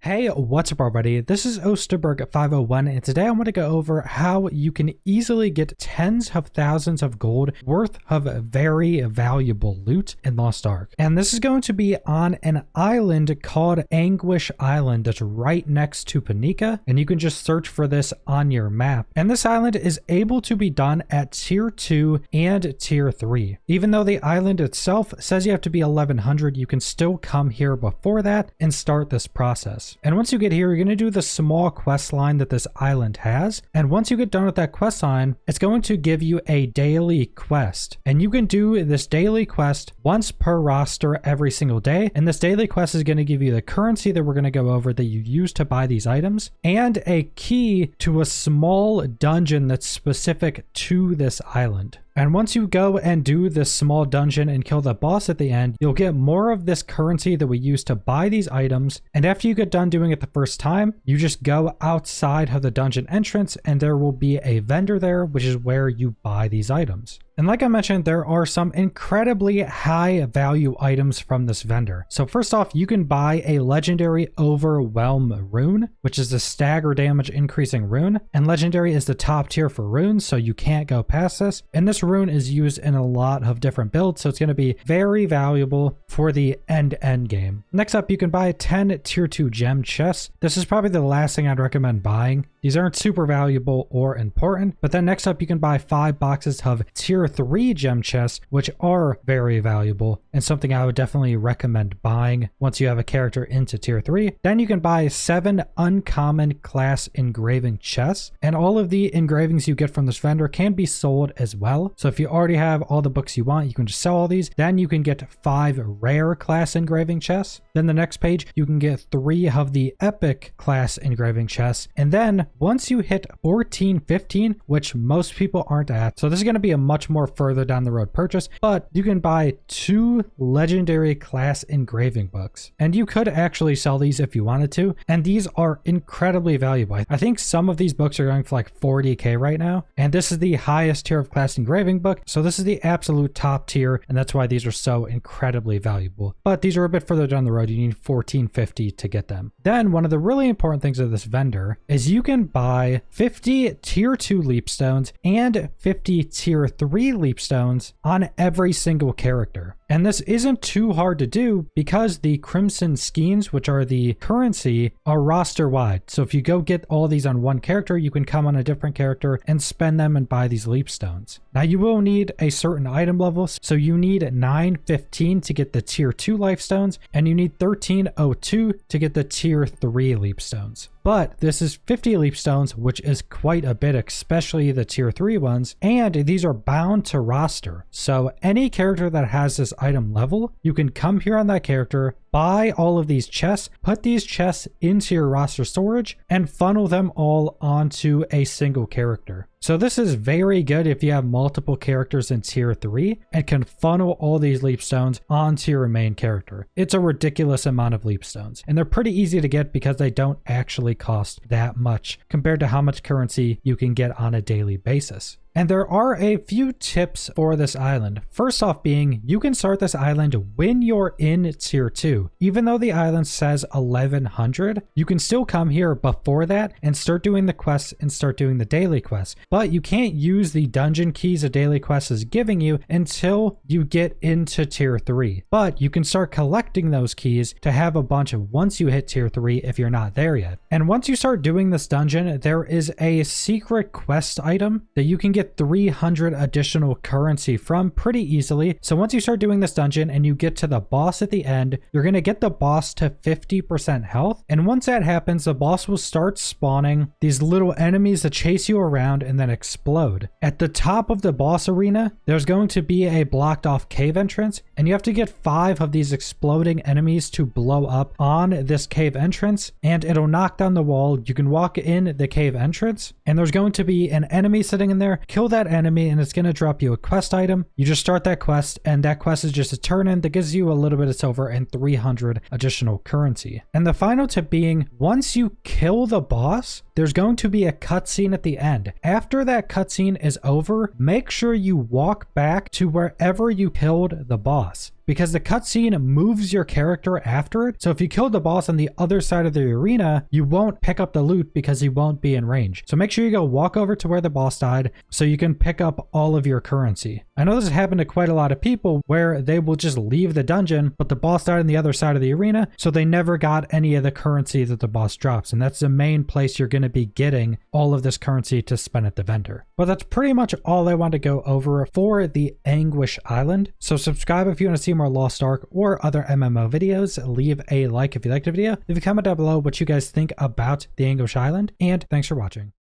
Hey, what's up everybody? This is Osterberg501 and today I want to go over how you can easily get tens of thousands of gold worth of very valuable loot in Lost Ark. And this is going to be on an island called Anguish Island that's right next to Panika, and you can just search for this on your map. And this island is able to be done at tier 2 and tier 3. Even though the island itself says you have to be 1100, you can still come here before that and start this process. And once you get here, you're going to do the small quest line that this island has. And once you get done with that quest line, it's going to give you a daily quest. And you can do this daily quest once per roster every single day. And this daily quest is going to give you the currency that we're going to go over that you use to buy these items and a key to a small dungeon that's specific to this island. And once you go and do this small dungeon and kill the boss at the end, you'll get more of this currency that we use to buy these items. And after you get done doing it the first time, you just go outside of the dungeon entrance and there will be a vendor there, which is where you buy these items. And like I mentioned, there are some incredibly high value items from this vendor. So first off, you can buy a legendary overwhelm rune, which is a stagger damage increasing rune. And legendary is the top tier for runes, so you can't go past this. And this rune is used in a lot of different builds, so it's going to be very valuable for the end game. Next up, you can buy 10 tier 2 gem chests. This is probably the last thing I'd recommend buying. These aren't super valuable or important, but then next up you can buy 5 boxes of tier 3 gem chests, which are very valuable and something I would definitely recommend buying once you have a character into tier 3. Then you can buy 7 uncommon class engraving chests, and all of the engravings you get from this vendor can be sold as well. So if you already have all the books you want, you can just sell all these. Then you can get 5 rare class engraving chests. Then the next page, you can get 3 of the epic class engraving chests. And then once you hit 14, 15, which most people aren't at, so this is going to be a much more further down the road purchase, but you can buy 2 legendary class engraving books. And you could actually sell these if you wanted to. And these are incredibly valuable. I think some of these books are going for like 40k right now. And this is the highest tier of class engraving book. So this is the absolute top tier. And that's why these are so incredibly valuable. But these are a bit further down the road. You need 1450 to get them. Then one of the really important things of this vendor is you can buy 50 tier 2 leapstones and 50 tier 3 leapstones on every single character. And this isn't too hard to do because the crimson skeins, which are the currency, are roster wide. So if you go get all these on one character, you can come on a different character and spend them and buy these leapstones. Now you will need a certain item level. So you need 915 to get the tier 2 lifestones, and you need 1302 to get the tier 3 leapstones. But this is 50 leapstones, which is quite a bit, especially the tier 3 ones. And these are bound to roster. So any character that has this item level, you can come here on that character, buy all of these chests, put these chests into your roster storage, and funnel them all onto a single character. So this is very good if you have multiple characters in tier 3 and can funnel all these leapstones onto your main character. It's a ridiculous amount of leapstones, and they're pretty easy to get because they don't actually cost that much compared to how much currency you can get on a daily basis. And there are a few tips for this island. First off being, you can start this island when you're in tier 2. Even though the island says 1100, you can still come here before that and start doing the quests and start doing the daily quests. But you can't use the dungeon keys a daily quest is giving you until you get into tier 3. But you can start collecting those keys to have a bunch of once you hit tier 3 if you're not there yet. And once you start doing this dungeon, there is a secret quest item that you can get 300 additional currency from pretty easily. So once you start doing this dungeon and you get to the boss at the end, you're going to get the boss to 50% health. And once that happens, the boss will start spawning these little enemies that chase you around and then explode. At the top of the boss arena, there's going to be a blocked off cave entrance, and you have to get 5 of these exploding enemies to blow up on this cave entrance, and it'll knock down the wall. You can walk in the cave entrance, and there's going to be an enemy sitting in there. Kill that enemy and it's going to drop you a quest item. You just start that quest, and that quest is just a turn in that gives you a little bit of silver and 300 additional currency. And the final tip being, once you kill the boss, there's going to be a cutscene at the end. After that cutscene is over, make sure you walk back to wherever you killed the boss. because the cutscene moves your character after it. So if you killed the boss on the other side of the arena, you won't pick up the loot because he won't be in range. So make sure you go walk over to where the boss died so you can pick up all of your currency. I know this has happened to quite a lot of people where they will just leave the dungeon, but the boss died on the other side of the arena, so they never got any of the currency that the boss drops. And that's the main place you're going to be getting all of this currency to spend at the vendor. But that's pretty much all I want to go over for the Anguish Island. So subscribe if you want to see more Lost Ark or other MMO videos. Leave a like if you liked the video. Leave a comment down below what you guys think about the Anguish Island, and thanks for watching.